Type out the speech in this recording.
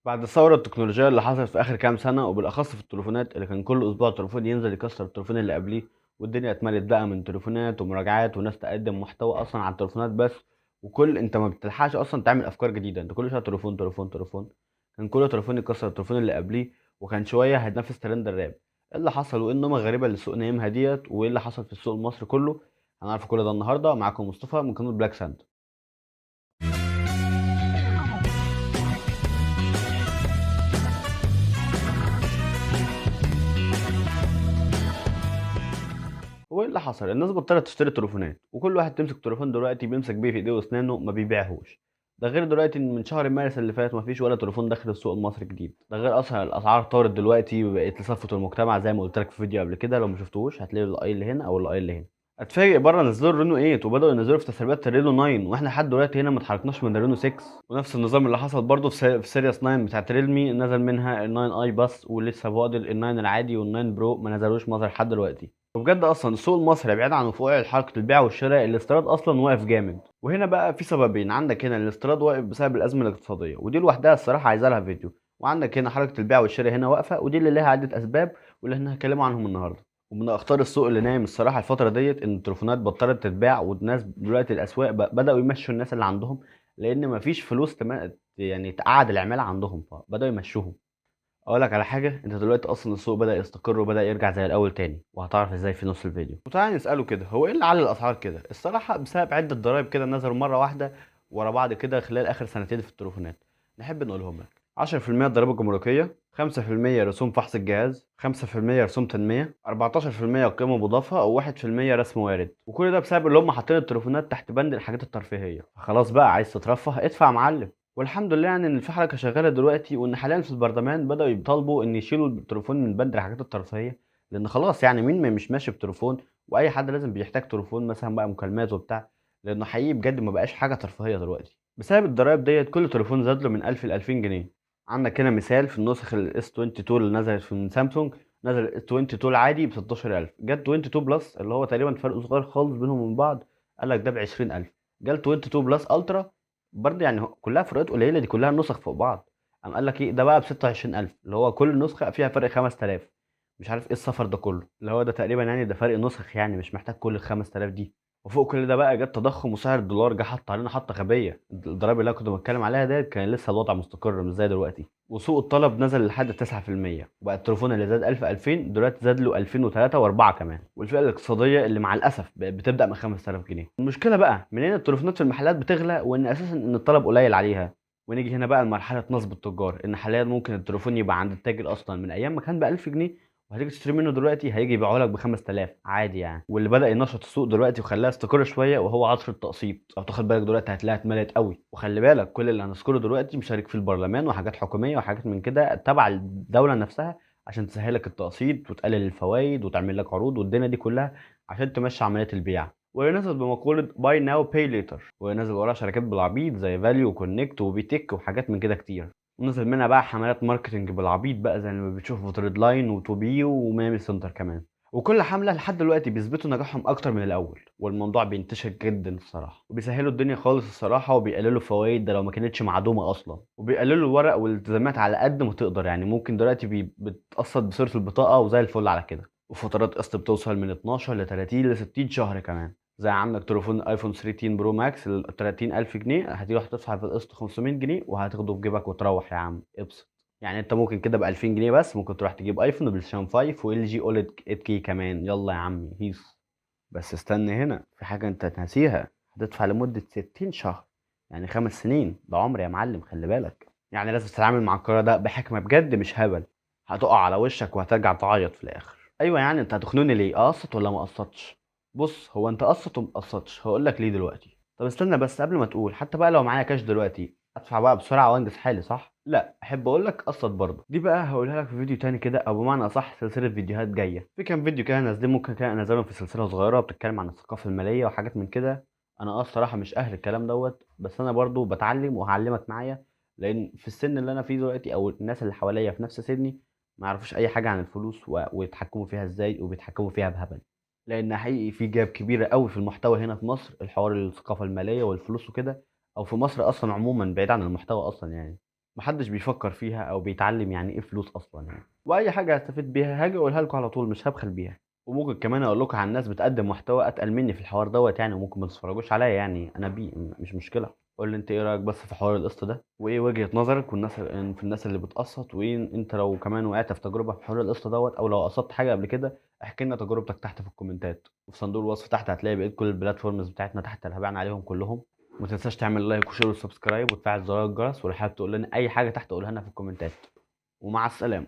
بعد الثورة التكنولوجية اللي حصلت في آخر كام سنة وبالأخص في التليفونات اللي كان كل أسبوع تليفون ينزل يكسر التليفون اللي قبليه، والدنيا اتملت بقى من تليفونات ومراجعات وناس تقدم محتوى أصلا على التليفونات بس. وكل أنت ما بتلحقش أصلا تعمل أفكار جديدة، أنت كل شوية تليفون تليفون تليفون. كان كل تليفون يكسر التليفون اللي قبليه، وكان شوية هيتنافس ترند الراب. إيه اللي حصل وإيه النومة الغريبة اللي السوق نايمها ديت وإيه اللي حصل في السوق المصري كله؟ هنعرف كل ده النهاردة. معاكم مصطفى من قناة بلاك ساند. هو ايه اللي حصل؟ الناس بطلت تشتري تليفونات وكل واحد تمسك تليفون دلوقتي بيمسك بيه في ايديه واسنانه ما بيبيعهوش. ده غير دلوقتي ان من شهر مارس اللي فات ما فيش ولا تليفون داخل السوق المصري جديد. ده غير اصلا الاسعار طارت دلوقتي وبقت لصفة المجتمع زي ما قلت لك في فيديو قبل كده، لو ما شفتوش هتلاقي الاي اللي هنا او الاي اللي هنا. اتفاجئ بره نزلوا الرينو 8 وبداوا ينزلوا في تسريبات الرينو 9 واحنا لحد دلوقتي هنا ما اتحركناش من الرينو 6. ونفس النظام اللي حصل برضه في سيريس 9 بتاعت ريلمي، نزل منها ال 9 اي بس ولسه فاضل ال 9 العادي وال 9 برو ما نزلوش مظهر لحد دلوقتي. وبجد اصلا السوق المصري بعيد عن وقوع حركه البيع والشراء، الاستيراد اصلا واقف جامد. وهنا بقى في سببين: عندك هنا الاستيراد واقف بسبب الازمه الاقتصاديه ودي لوحدها الصراحه عايزه لها فيديو، وعندك هنا حركه البيع والشراء هنا واقفه ودي اللي لها عده اسباب واللي احنا هنتكلم عنهم النهارده. ومن اخطار السوق اللي نايم الصراحه الفتره ديت ان التليفونات بطلت تتباع، والناس دلوقتي الاسواق بداوا يمشوا الناس اللي عندهم، لان مفيش فلوس يعني تقعد العماله عندهم فبداوا يمشوهم. اقول لك على حاجه، انت دلوقتي اصلا السوق بدا يستقر وبدا يرجع زي الاول تاني، وهتعرف ازاي في نص الفيديو. وتعالى نساله كده، هو ايه اللي على الاسعار كده؟ الصراحه بسبب عده ضرائب كده نزلوا مره واحده ورا بعض كده خلال اخر سنتين في التليفونات. نحب نقولهم لك: 10% ضريبه جمركيه، 5% رسوم فحص الجهاز، 5% رسوم تنميه، 14% قيمه مضافه، و1% رسم وارد. وكل ده بسبب اللي هم حاطين التليفونات تحت بند الحاجات الترفيهيه. خلاص بقى، عايز تترفه ادفع يا معلم. والحمد لله يعني ان في حركه شغاله دلوقتي، وان حاليا في البرلمان بداوا يطالبوا ان يشيلوا التليفون من بند الحاجات الترفيهيه، لان خلاص يعني مين ما مش ماشي بتليفون؟ واي حد لازم بيحتاج تليفون مثلا بقى مكالمات وبتاع، لانه حقيقي بجد ما بقاش حاجه ترفيهيه دلوقتي. بسبب الضرايب ديت كل تليفون زاد له من 1000 ل 2000 جنيه. عندك هنا مثال: في النسخ الاس 22 اللي نزلت في من سامسونج، نزل الاس 22 العادي ب 16000، جت 22 بلس اللي هو تقريبا فرق صغير خالص بينهم وبين بعض قال لك ده ب 20000. جال 22 بلس الترا برضه يعني كلها فروقات قليله، دي كلها نسخ فوق بعض. قام قال لك ايه ده بقى ب 26000، اللي هو كل نسخه فيها فرق 5000. مش عارف ايه السفر ده كله، اللي هو ده تقريبا يعني ده فرق نسخ، يعني مش محتاج كل ال 5000 دي. وفوق كل ده بقى جت تضخم وسعر الدولار جه حط علينا حطه غبيه. الضرايب اللي انا كنت بتكلم عليها ديت كان لسه الوضع مستقر مش زي دلوقتي. وسوق الطلب نزل لحد 9%، وبقى التليفون اللي زاد 1000 2000 دلوقتي زاد له 2003 و4 كمان. والفئه الاقتصاديه اللي مع الاسف بقت بتبدا من 5000 جنيه. المشكله بقى منين التليفونات في المحلات بتغلى وان اساسا ان الطلب قليل عليها. ونيجي هنا بقى لمرحله نصب التجار، ان حاليا ممكن التليفون يبقى عند التاجر اصلا من ايام ما كان ب 1000 جنيه، وهتيجي تشتري منه دلوقتي هيجي يبيعه لك ب 5000 عادي يعني. واللي بدا ينشط السوق دلوقتي وخلاها يستقر شويه وهو عصر التقسيط. لو تاخد بالك دلوقتي هتلاقيها اتملت قوي، وخلي بالك كل اللي هنذكره دلوقتي مشارك في البرلمان وحاجات حكوميه وحاجات من كده تبع الدوله نفسها، عشان تسهلك التقسيط وتقلل الفوائد وتعمل لك عروض والدنيا دي كلها عشان تمشي عمليه البيع. وينزل بمقولة باي ناو باي ليتر، وينزل وراها شركات بالعبيط زي فاليو وكونكت وبيتك وحاجات من كده كتير. ونزل منها بقى حملات ماركتنج بالعبيط بقى زي ما بتشوف في تريد لاين وتوبي وميامي سنتر كمان. وكل حملة لحد دلوقتي بيثبتوا نجاحهم أكتر من الأول، والموضوع بينتشر جدا الصراحة، وبيسهلوا الدنيا خالص الصراحة، وبيقللوا فوائد ده لو ما كانتش معدومة أصلا، وبيقللوا الورق والالتزامات على قد ما تقدر. يعني ممكن دلوقتي بتقسط بصورة البطاقة وزي الفل على كده، وفترات قسط بتوصل من 12 ل 30 ل 60 شهر كمان. زي عندك تليفون ايفون 13 برو ماكس ال 30000 جنيه، هتروح تدفع في القسط 500 جنيه وهتاخده في جيبك وتروح يا عم ابسط. يعني انت ممكن كده ب 2000 جنيه بس ممكن تروح تجيب ايفون وبلاي ستيشن 5 وال جي اوليد 8K كمان، يلا يا عمي هيس. بس استنى، هنا في حاجه انت ناسيها: هتدفع لمده 60 شهر، يعني 5 سنين، ده عمر يا معلم، خلي بالك. يعني لازم تتعامل مع القرار ده بحكمه بجد مش هبل. هتقع على وشك وهترجع تعيط في الاخر. ايوه يعني انت هتخنوني ليه؟ اقسط ولا ما اقسطش؟ بص، هو انت قسط وما قسطش هقول لك ليه دلوقتي. طب استنى بس قبل ما تقول، حتى بقى لو معايا كاش دلوقتي ادفع بقى بسرعه وانجز حالي صح؟ لا، احب اقول لك قسط برضه. دي بقى هقولها لك في فيديو تاني كده، او بمعنى اصح سلسله فيديوهات جايه. في كام فيديو كده نازلين ممكن كده انزلهم في سلسله صغيره بتتكلم عن الثقافه الماليه وحاجات من كده. انا الصراحه مش اهل الكلام دوت، بس انا برضه بتعلم وهعلمك معايا، لان في السن اللي انا فيه دلوقتي او الناس اللي حواليا في نفس سني ما يعرفوش اي حاجه عن الفلوس ويتحكموا فيها ازاي وبيتحكموا فيها بهبل. لان حقيقي في جاب كبيره قوي في المحتوى هنا في مصر، الحوار الثقافه الماليه والفلوس وكده، او في مصر اصلا عموما بعيد عن المحتوى اصلا يعني. محدش بيفكر فيها او بيتعلم يعني ايه فلوس اصلا يعني. واي حاجه هستفيد بيها هاجي اقولها لكم على طول، مش هبخل بيها. وممكن كمان اقول لكم عن ناس بتقدم محتوى اتقل مني في الحوار دوت يعني، وممكن ما تتفرجوش عليا يعني، انا مش مشكله. قول لي انت ايه رايك بس في حوار القسط ده، وايه وجهه نظرك والناس في الناس اللي بتقسط، وايه انت لو كمان وقعت في تجربه في حوار القسط دوت، او لو قسطت حاجه قبل كده احكي لنا تجربتك تحت في الكومنتات. وفي صندوق الوصف تحت هتلاقي بقيت كل البلاتفورمز بتاعتنا تحت الهبان عليهم كلهم. وما تنساش تعمل لايك وشير وسبسكرايب وتفعل زرار الجرس، ولو حابب تقول لنا اي حاجه تحت قولها لنا في الكومنتات. ومع السلامه.